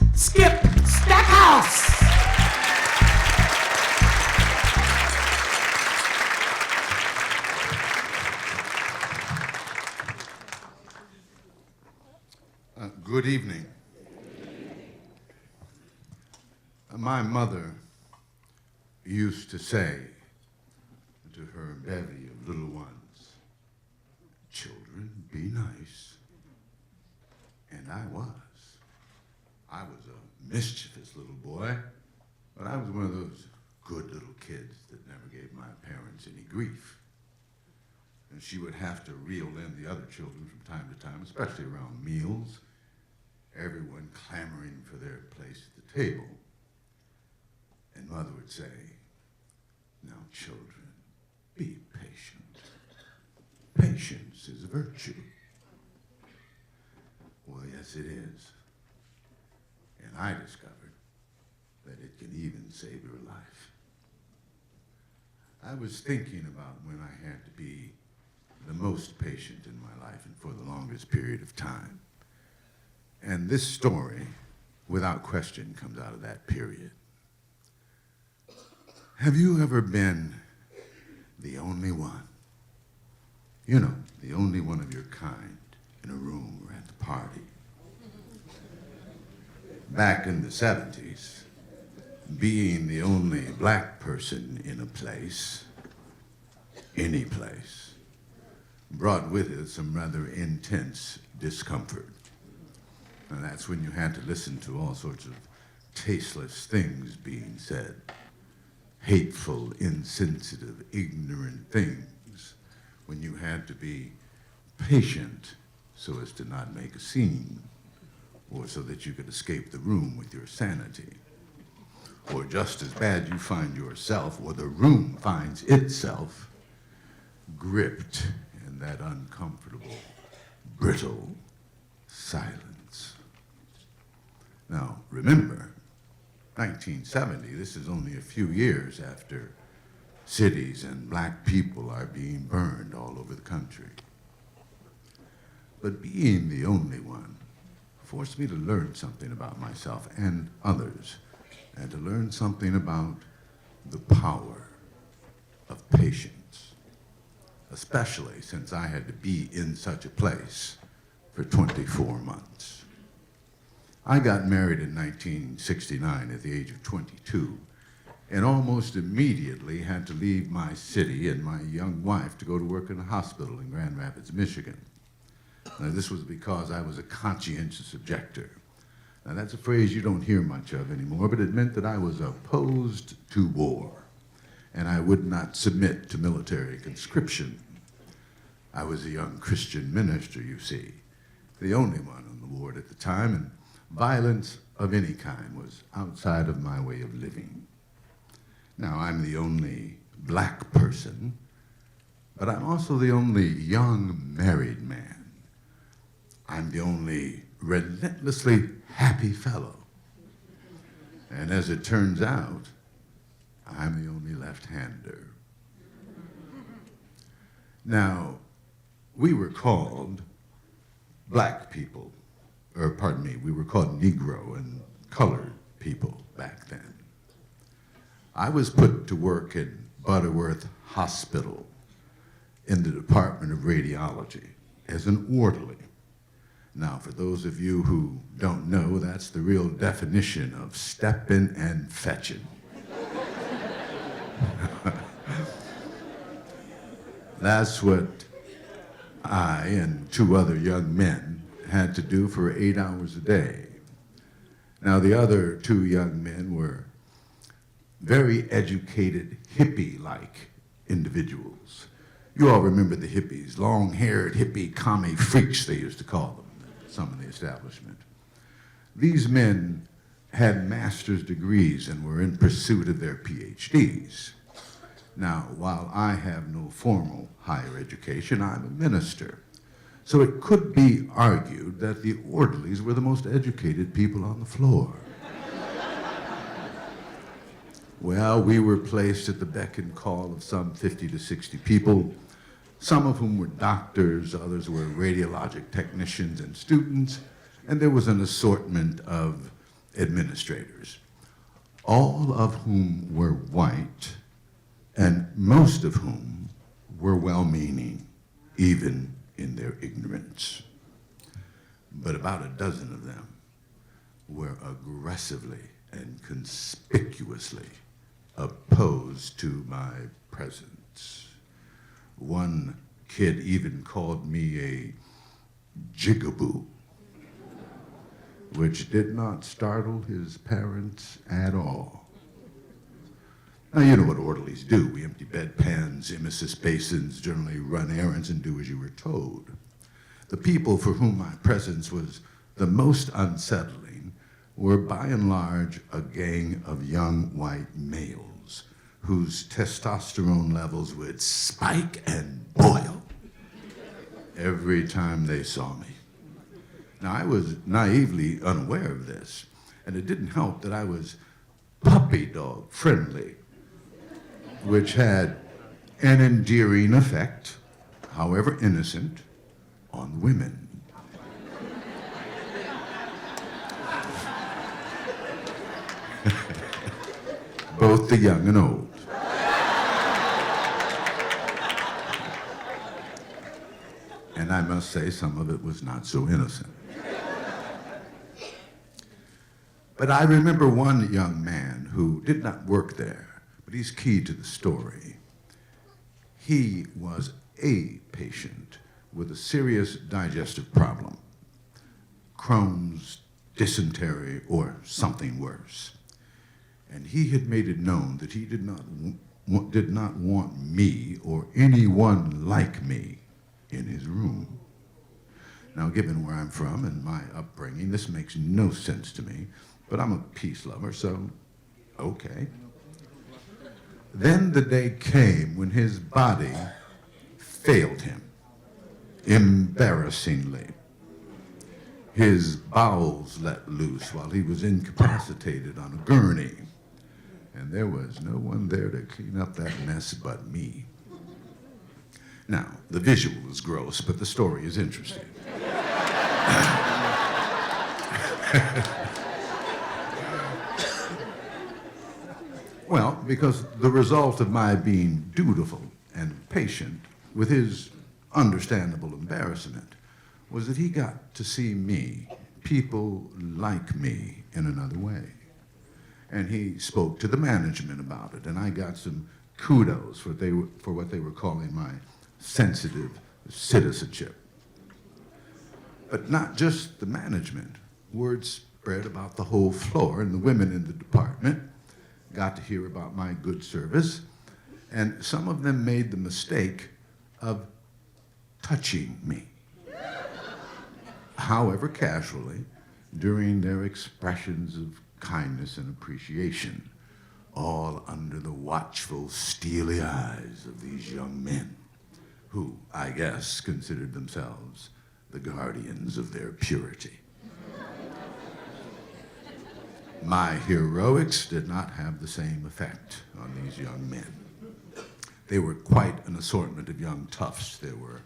Let's skip Stackhouse. Good evening. My mother used to say to her bevy of little ones, "Children, be nice." And I was. I was a mischievous little boy, but I was one of those good little kids that never gave my parents any grief. And she would have to reel in the other children from time to time, especially around meals, everyone clamoring for their place at the table. And Mother would say, "Now, children, be patient. Patience is a virtue." Well, yes, it is. And I discovered that it can even save your life. I was thinking about when I had to be the most patient in my life and for the longest period of time. And this story, without question, comes out of that period. Have you ever been the only one? You know, the only one of your kind in a room or at the party. Back in the 70s, being the only black person in a place, any place, brought with it some rather intense discomfort. And that's when you had to listen to all sorts of tasteless things being said, hateful, insensitive, ignorant things, when you had to be patient so as to not make a scene, or so that you could escape the room with your sanity. Or just as bad, you find yourself, or the room finds itself, gripped in that uncomfortable, brittle silence. Now, remember, 1970, this is only a few years after cities and black people are being burned all over the country. But being the only one forced me to learn something about myself and others, and to learn something about the power of patience, especially since I had to be in such a place for 24 months. I got married in 1969 at the age of 22, and almost immediately had to leave my city and my young wife to go to work in a hospital in Grand Rapids, Michigan. Now, this was because I was a conscientious objector. Now, that's a phrase you don't hear much of anymore, but it meant that I was opposed to war, and I would not submit to military conscription. I was a young Christian minister, you see, the only one on the ward at the time, and violence of any kind was outside of my way of living. Now, I'm the only black person, but I'm also the only young married man. I'm the only relentlessly happy fellow. And as it turns out, I'm the only left-hander. Now, we were called black people, or pardon me, we were called Negro and colored people back then. I was put to work in Butterworth Hospital in the Department of Radiology as an orderly. Now, for those of you who don't know, that's the real definition of steppin' and fetchin'. That's what I and two other young men had to do for 8 hours a day. Now, the other two young men were very educated, hippie-like individuals. You all remember the hippies, long-haired hippie commie freaks, they used to call them, some in the establishment. These men had master's degrees and were in pursuit of their PhDs. Now, while I have no formal higher education, I'm a minister. So it could be argued that the orderlies were the most educated people on the floor. Well, we were placed at the beck and call of some 50 to 60 people, some of whom were doctors, others were radiologic technicians and students, and there was an assortment of administrators, all of whom were white, and most of whom were well-meaning, even in their ignorance. But about a dozen of them were aggressively and conspicuously opposed to my presence. One kid even called me a jigaboo, which did not startle his parents at all. Now, you know what orderlies do. We empty bedpans, emesis basins, generally run errands, and do as you were told. The people for whom my presence was the most unsettling were by and large a gang of young white males whose testosterone levels would spike and boil every time they saw me. Now, I was naively unaware of this, and it didn't help that I was puppy dog friendly, which had an endearing effect, however innocent, on women. Both the young and old. And I must say, some of it was not so innocent. But I remember one young man who did not work there, but he's key to the story. He was a patient with a serious digestive problem, Crohn's, dysentery, or something worse. And he had made it known that he did not want me or anyone like me in his room. Now, given where I'm from and my upbringing, this makes no sense to me, but I'm a peace lover, so okay. Then the day came when his body failed him, embarrassingly. His bowels let loose while he was incapacitated on a gurney, and there was no one there to clean up that mess but me. Now, the visual is gross, but the story is interesting. Well, because the result of my being dutiful and patient with his understandable embarrassment was that he got to see me, people like me, in another way. And he spoke to the management about it, and I got some kudos for what they were calling my sensitive citizenship. But not just the management. Word spread about the whole floor, and the women in the department got to hear about my good service, and some of them made the mistake of touching me, however casually, during their expressions of kindness and appreciation, all under the watchful, steely eyes of these young men who, I guess, considered themselves the guardians of their purity. My heroics did not have the same effect on these young men. They were quite an assortment of young toughs. There were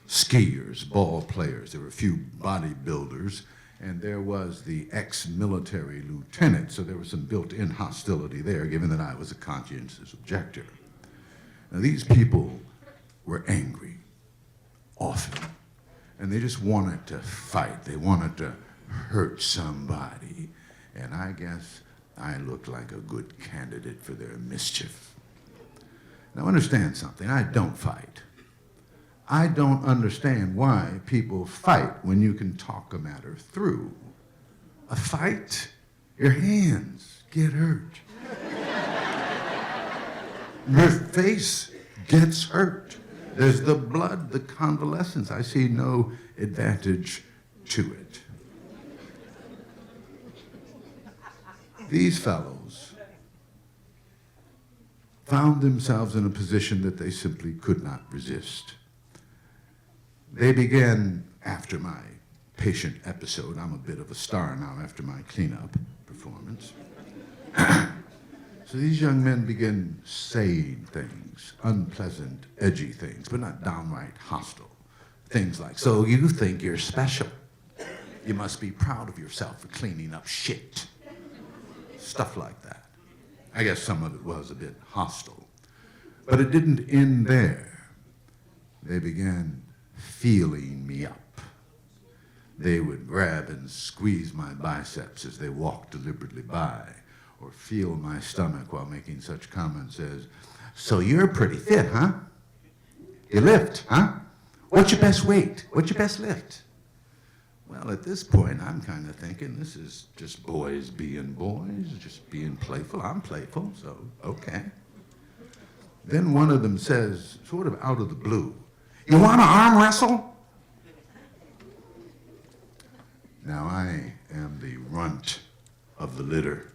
skiers, ball players, there were a few bodybuilders, and there was the ex-military lieutenant, so there was some built-in hostility there, given that I was a conscientious objector. Now, these people were angry, often, and they just wanted to fight. They wanted to hurt somebody. And I guess I looked like a good candidate for their mischief. Now, understand something. I don't fight. I don't understand why people fight when you can talk a matter through. A fight, your hands get hurt. Your face gets hurt. There's the blood, the convalescence. I see no advantage to it. These fellows found themselves in a position that they simply could not resist. They began, after my patient episode, I'm a bit of a star now after my cleanup performance. So these young men began saying things, unpleasant, edgy things, but not downright hostile. Things like, so you think you're special. You must be proud of yourself for cleaning up shit. stuff like that. I guess some of it was a bit hostile. But it didn't end there. They began feeling me up. They would grab and squeeze my biceps as they walked deliberately by, or feel my stomach while making such comments as, "So you're pretty fit, huh? You lift, huh? What's your best weight? What's your best lift?" Well, at this point, I'm kind of thinking, this is just boys, just being playful. I'm playful, so okay. Then one of them says, sort of out of the blue, "You want to arm wrestle?" Now, I am the runt of the litter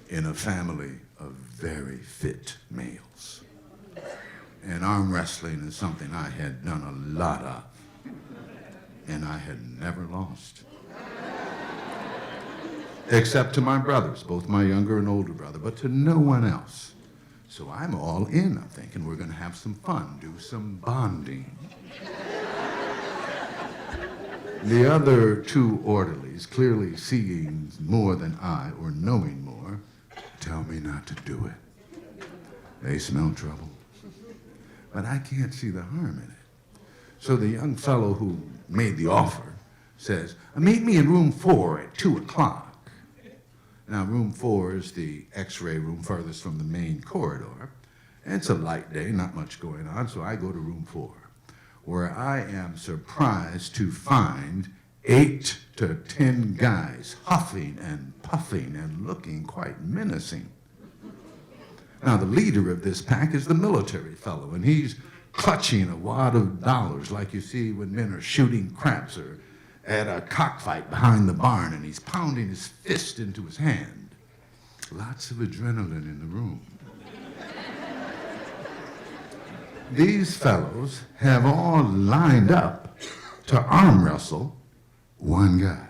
in a family of very fit males. And arm wrestling is something I had done a lot of, and I had never lost. Except to my brothers, both my younger and older brother, but to no one else. So I'm all in. I'm thinking we're going to have some fun, do some bonding. The other two orderlies, clearly seeing more than I, or knowing more, tell me not to do it. They smell trouble. But I can't see the harm in it. So the young fellow who made the offer says, "Meet me in room 4 at 2 o'clock. Now, room 4 is the x-ray room furthest from the main corridor. And it's a light day, not much going on, so I go to room 4. Where I am surprised to find 8 to 10 guys huffing and puffing and looking quite menacing. Now, the leader of this pack is the military fellow, and he's clutching a wad of dollars like you see when men are shooting craps or at a cockfight behind the barn, and he's pounding his fist into his hand. Lots of adrenaline in the room. These fellows have all lined up to arm wrestle one guy.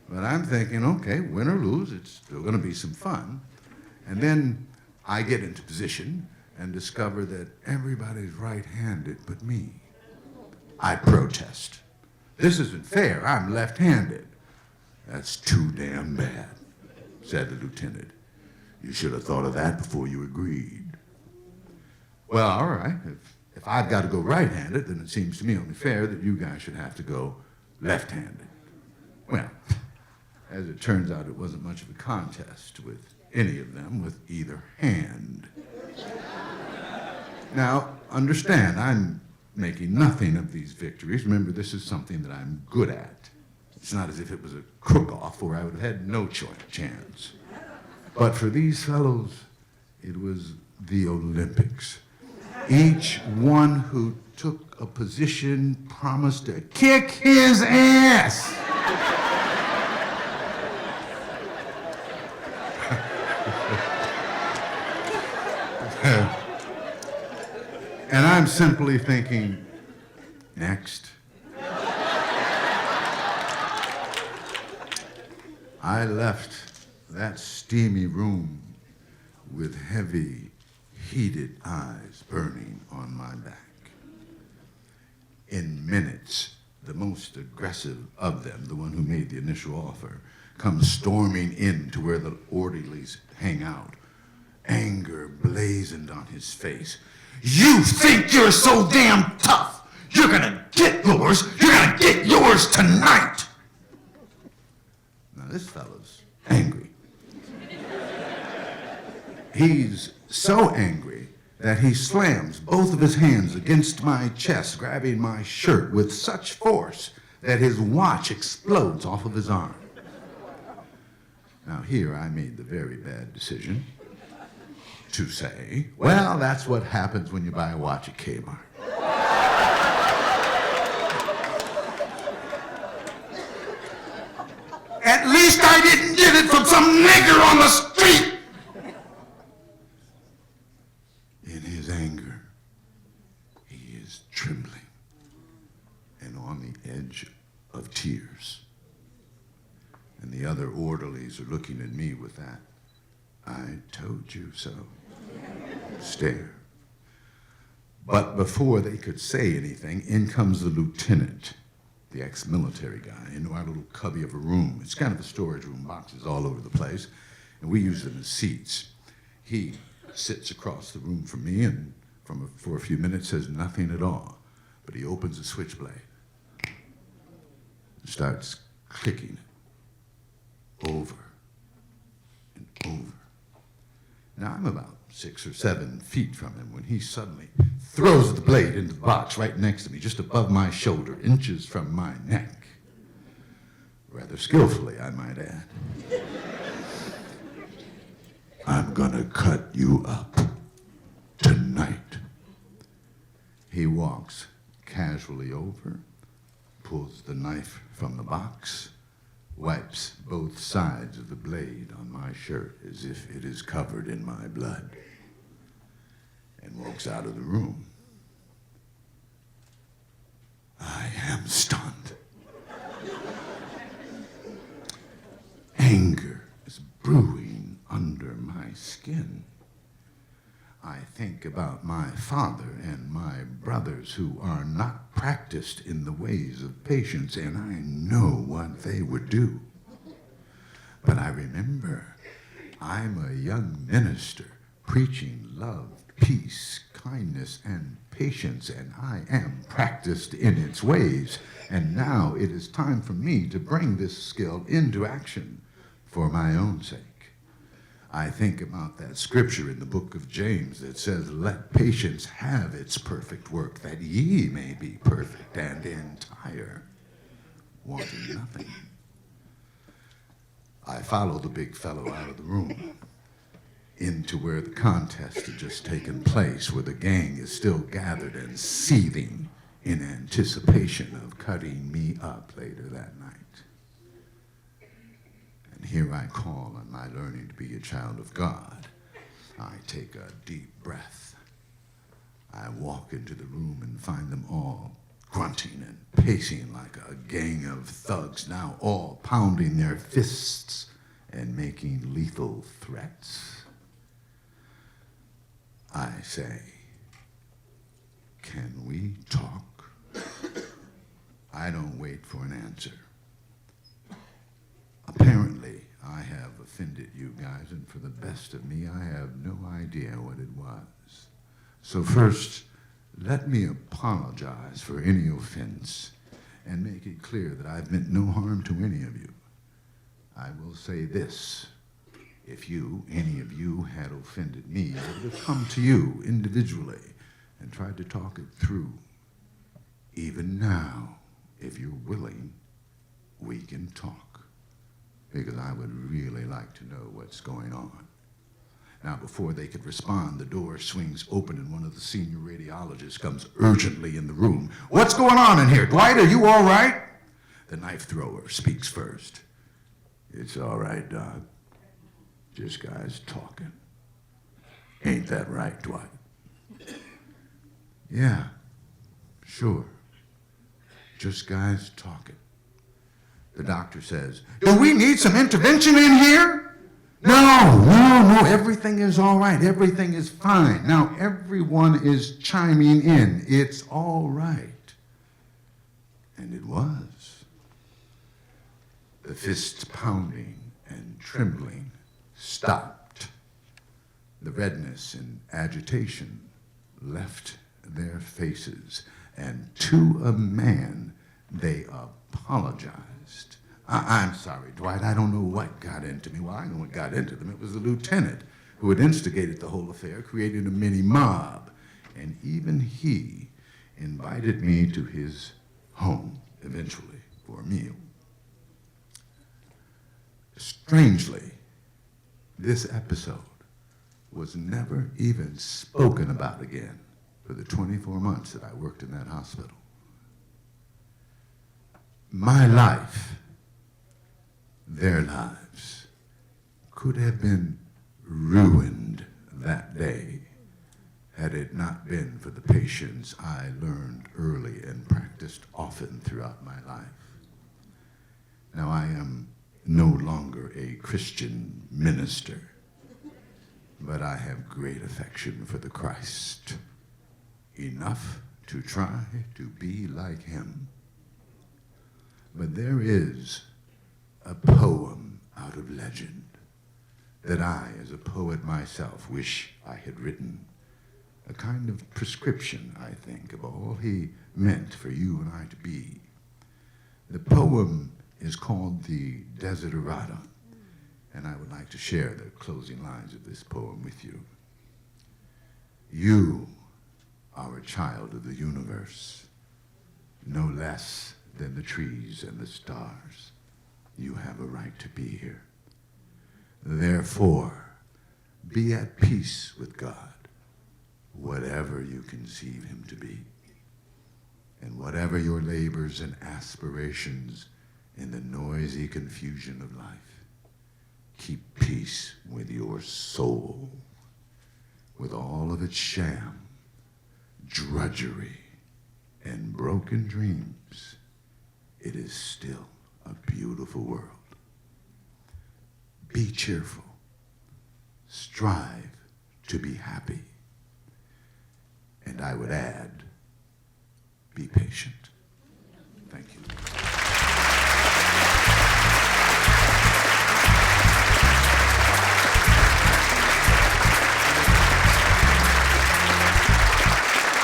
But I'm thinking, okay, win or lose, it's still going to be some fun. And then I get into position and discover that everybody's right-handed but me. I protest. "This isn't fair. I'm left-handed." "That's too damn bad," said the lieutenant. "You should have thought of that before you agreed." "Well, all right. If I've got to go right-handed, then it seems to me only fair that you guys should have to go left-handed." Well, as it turns out, it wasn't much of a contest with any of them with either hand. Now, understand, I'm making nothing of these victories. Remember, this is something that I'm good at. It's not as if it was a cook-off where I would have had no chance. But for these fellows, it was the Olympics. Each one who took a position promised to kick his ass. And I'm simply thinking, next. I left that steamy room with heavy, heated eyes burning on my back. In minutes, the most aggressive of them, the one who made the initial offer, comes storming in to where the orderlies hang out, anger blazoned on his face. "You think you're so damn tough? You're gonna get yours! You're gonna get yours tonight!" Now this fellow's angry. He's so angry that he slams both of his hands against my chest, grabbing my shirt with such force that his watch explodes off of his arm. Now here I made the very bad decision to say, well, that's what happens when you buy a watch at Kmart. At least I didn't get it from some nigger on the street. In his anger, he is trembling and on the edge of tears. And the other orderlies are looking at me with that "I told you so" stare. But before they could say anything, in comes the lieutenant, the ex-military guy, into our little cubby of a room. It's kind of a storage room, boxes all over the place, and we use them as seats. He sits across the room from me and for a few minutes says nothing at all, but he opens a switchblade and starts clicking it over and over. Now, I'm about 6 or 7 feet from him when he suddenly throws the blade into the box right next to me, just above my shoulder, inches from my neck. Rather skillfully, I might add. I'm gonna cut you up tonight. He walks casually over, pulls the knife from the box, wipes both sides of the blade on my shirt as if it is covered in my blood, and walks out of the room. I am stunned. Anger is brewing under my skin. I think about my father and my brothers who are not practiced in the ways of patience, and I know what they would do. But I remember I'm a young minister preaching love, peace, kindness, and patience, and I am practiced in its ways. And now it is time for me to bring this skill into action for my own sake. I think about that scripture in the book of James that says, let patience have its perfect work, that ye may be perfect and entire, wanting nothing. I follow the big fellow out of the room into where the contest had just taken place, where the gang is still gathered and seething in anticipation of cutting me up later that night. And here I call on my learning to be a child of God. I take a deep breath. I walk into the room and find them all grunting and pacing like a gang of thugs, now all pounding their fists and making lethal threats. I say, can we talk? I don't wait for an answer. Apparently, I have offended you guys, and for the best of me, I have no idea what it was. So first, let me apologize for any offense and make it clear that I've meant no harm to any of you. I will say this. If any of you had offended me, I would have come to you individually and tried to talk it through. Even now, if you're willing, we can talk, because I would really like to know what's going on. Now, before they could respond, the door swings open and one of the senior radiologists comes urgently in the room. What's going on in here? Dwight, are you all right? The knife thrower speaks first. It's all right, Doc. Just guys talking. Ain't that right, Dwight? Yeah, sure. Just guys talking. The doctor says, do we need some intervention in here? No, everything is all right. Everything is fine. Now everyone is chiming in. It's all right. And it was. The fists pounding and trembling stopped. The redness and agitation left their faces, and to a man, they apologized. I'm sorry, Dwight, I don't know what got into me. Well, I know what got into them. It was the lieutenant who had instigated the whole affair, created a mini mob, and even he invited me to his home, eventually, for a meal. Strangely, this episode was never even spoken about again for the 24 months that I worked in that hospital. My life, their lives, could have been ruined that day had it not been for the patience I learned early and practiced often throughout my life. Now, I am no longer a Christian minister, but I have great affection for the Christ, enough to try to be like him. But there is a poem out of legend that I, as a poet myself, wish I had written. A kind of prescription, I think, of all he meant for you and I to be. The poem is called the Desiderata, and I would like to share the closing lines of this poem with you. You are a child of the universe, no less than the trees and the stars. You have a right to be here. Therefore, be at peace with God, whatever you conceive him to be, and whatever your labors and aspirations in the noisy confusion of life. Keep peace with your soul, with all of its sham, drudgery, and broken dreams. It is still a beautiful world. Be cheerful. Strive to be happy. And I would add, be patient. Thank you.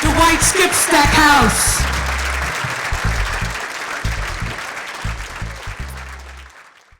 Dwight Stackhouse.